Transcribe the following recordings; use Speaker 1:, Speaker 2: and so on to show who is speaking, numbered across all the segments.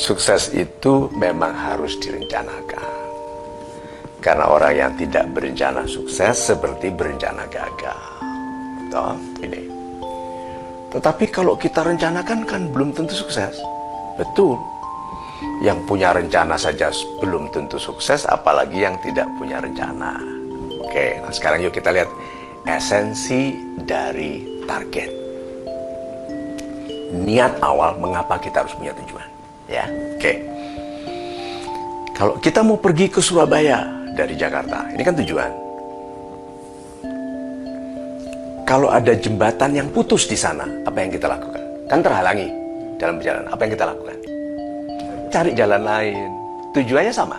Speaker 1: Sukses itu memang harus direncanakan. Karena orang yang tidak berencana sukses seperti berencana gagal. Toh, ini. Tetapi kalau kita rencanakan kan belum tentu sukses. Betul. Yang punya rencana saja belum tentu sukses, apalagi yang tidak punya rencana. Oke, nah sekarang yuk kita lihat esensi dari target. Niat awal mengapa kita harus punya tujuan. Ya, oke. Kalau kita mau pergi ke Surabaya dari Jakarta, ini kan tujuan. Kalau ada jembatan yang putus di sana, apa yang kita lakukan? Kan terhalangi dalam perjalanan. Apa yang kita lakukan? Cari jalan lain. Tujuannya sama.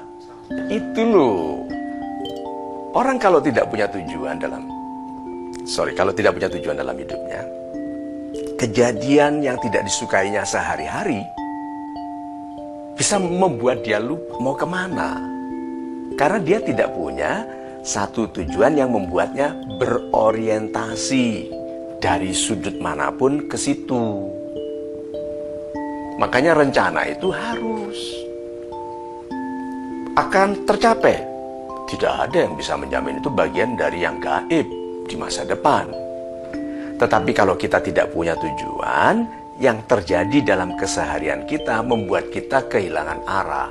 Speaker 1: Itu loh. Orang kalau tidak punya tujuan kalau tidak punya tujuan dalam hidupnya, kejadian yang tidak disukainya sehari-hari bisa membuat dia lupa mau kemana. Karena dia tidak punya satu tujuan yang membuatnya berorientasi dari sudut manapun ke situ. Makanya rencana itu harus akan tercapai. Tidak ada yang bisa menjamin, itu bagian dari yang gaib di masa depan. Tetapi kalau kita tidak punya tujuan, yang terjadi dalam keseharian kita membuat kita kehilangan arah.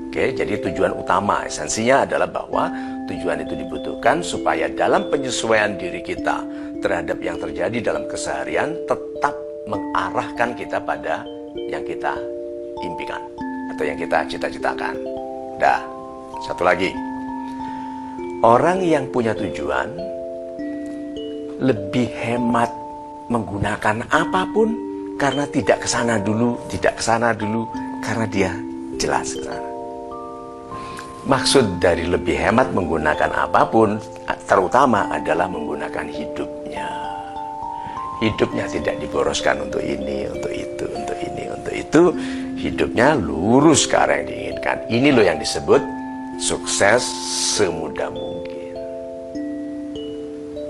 Speaker 1: Oke, jadi tujuan utama, esensinya adalah bahwa tujuan itu dibutuhkan supaya dalam penyesuaian diri kita terhadap yang terjadi dalam keseharian tetap mengarahkan kita pada yang kita impikan atau yang kita cita-citakan. Dah, satu lagi. Orang yang punya tujuan lebih hemat menggunakan apapun karena tidak kesana dulu, karena dia jelas kesana. Maksud dari lebih hemat menggunakan apapun terutama adalah menggunakan hidupnya. Hidupnya tidak diboroskan untuk ini, untuk itu, untuk ini, untuk itu. Hidupnya lurus ke arah yang diinginkan. Ini loh yang disebut sukses semudah mungkin.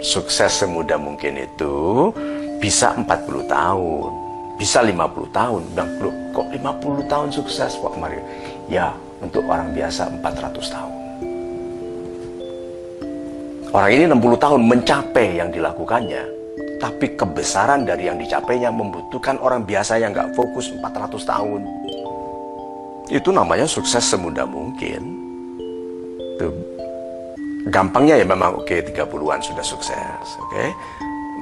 Speaker 1: Sukses semudah mungkin itu bisa 40 tahun, bisa 50 tahun. Bilang, loh, kok 50 tahun sukses Pak Mario? Ya, untuk orang biasa 400 tahun. Orang ini 60 tahun mencapai yang dilakukannya, tapi kebesaran dari yang dicapainya membutuhkan orang biasa yang gak fokus 400 tahun. Itu namanya sukses semudah mungkin. Tuh. Gampangnya ya memang oke, 30-an sudah sukses, oke,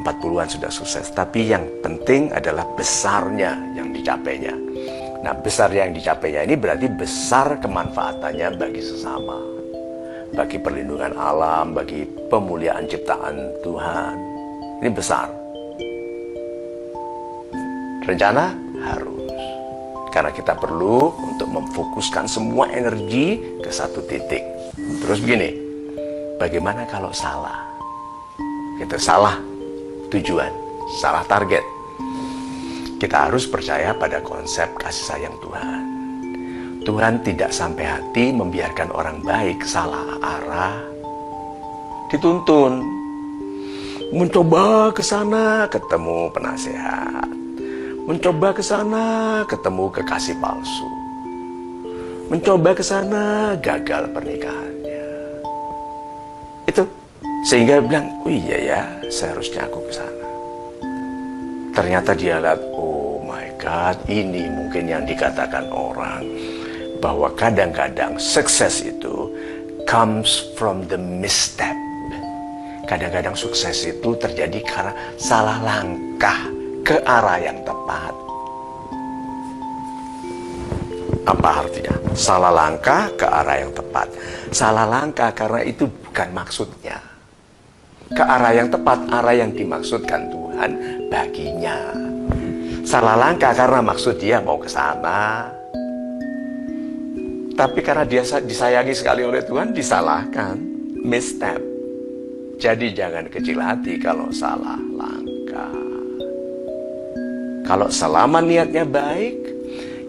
Speaker 1: 40-an sudah sukses. Tapi yang penting adalah besarnya yang dicapainya. Nah, besar yang dicapainya ini berarti besar kemanfaatannya bagi sesama, bagi perlindungan alam, bagi pemuliaan ciptaan Tuhan. Ini besar. Rencana harus, karena kita perlu untuk memfokuskan semua energi ke satu titik. Terus begini, bagaimana kalau salah? Kita salah tujuan, salah target. Kita harus percaya pada konsep kasih sayang Tuhan. Tuhan tidak sampai hati membiarkan orang baik salah arah, dituntun. Mencoba ke sana ketemu penasehat, mencoba ke sana ketemu kekasih palsu, mencoba ke sana gagal pernikahannya. Itu sehingga bilang, oh iya ya, seharusnya aku ke sana. Ternyata dia lihat, oh my God, ini mungkin yang dikatakan orang bahwa kadang-kadang sukses itu comes from the misstep. Kadang-kadang sukses itu terjadi karena salah langkah ke arah yang tepat. Apa artinya? Salah langkah ke arah yang tepat. Salah langkah karena itu bukan maksudnya. Ke arah yang tepat, arah yang dimaksudkan Tuhan baginya. Salah langkah karena maksud dia mau ke sana. Tapi karena dia disayangi sekali oleh Tuhan, disalahkan. Misstep. Jadi jangan kecil hati kalau salah langkah. Kalau selama niatnya baik,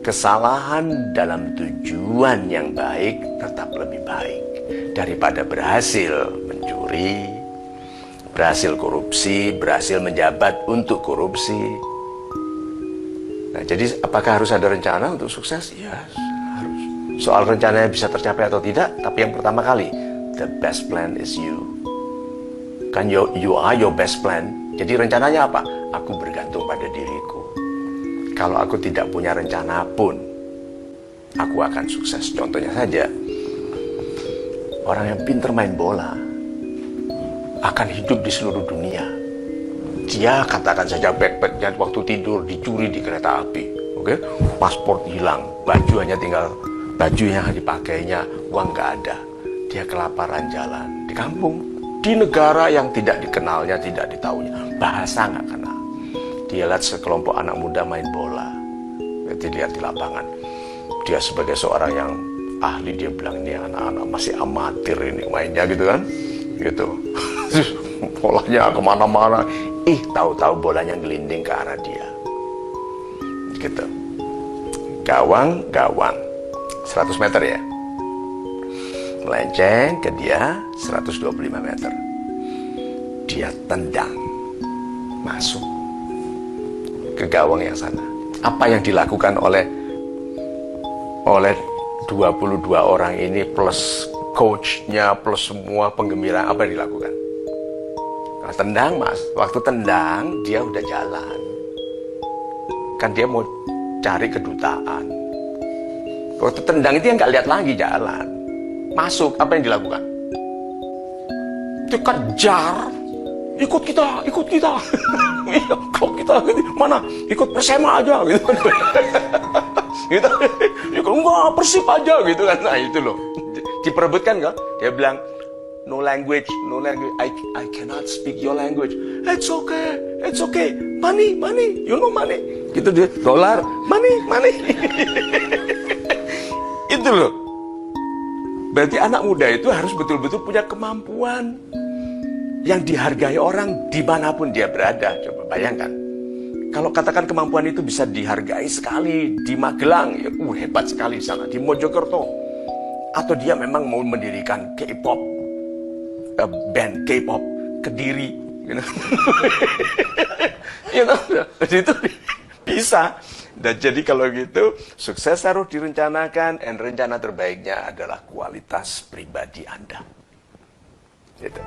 Speaker 1: kesalahan dalam tujuan yang baik tetap lebih baik daripada berhasil mencuri, berhasil korupsi, berhasil menjabat untuk korupsi. Nah, jadi apakah harus ada rencana untuk sukses? Ya, harus. Soal rencananya bisa tercapai atau tidak, tapi yang pertama kali, the best plan is you. Kan you are your best plan. Jadi rencananya apa? Aku bergantung pada diriku. Kalau aku tidak punya rencana pun, aku akan sukses. Contohnya saja, orang yang pintar main bola akan hidup di seluruh dunia. Dia katakan saja backpacknya waktu tidur dicuri di kereta api, oke? Paspor hilang, baju hanya tinggal baju yang dipakainya, uang nggak ada. Dia kelaparan jalan di kampung, di negara yang tidak dikenalnya, tidak ditahunya, bahasa nggak kenal. Dia lihat sekelompok anak muda main bola, dia lihat di lapangan. Dia sebagai seorang yang ahli, dia bilang ini anak-anak masih amatir ini mainnya gitu kan, gitu. Bolanya kemana-mana, tahu-tahu bolanya gelinding ke arah dia, gitu. Gawang 100 meter ya, melenceng ke dia 125 meter. Dia tendang masuk ke gawang yang sana. Apa yang dilakukan oleh 22 orang ini plus coachnya plus semua penggembira, apa yang dilakukan? Nah, tendang mas, waktu tendang dia udah jalan, kan dia mau cari kedutaan. Waktu tendang itu yang nggak lihat lagi jalan, masuk, apa yang dilakukan? Dikejar, ikut kita. Kalau kita mana, ikut Persema aja gitu. Gitu, enggak Persib aja gitu kan. Nah itu loh, diperebutkan kan? Dia bilang no language, I cannot speak your language. It's okay, money, you know money. Gitu dia, dolar, money. Itu loh. Berarti anak muda itu harus betul-betul punya kemampuan yang dihargai orang dimanapun dia berada. Coba bayangkan, kalau katakan kemampuan itu bisa dihargai sekali di Magelang, ya, hebat sekali di sana, di Mojokerto, atau dia memang mau mendirikan K-pop, band K-pop Kediri, itu bisa. Dan jadi kalau gitu, sukses harus direncanakan, dan rencana terbaiknya adalah kualitas pribadi Anda. Gitu.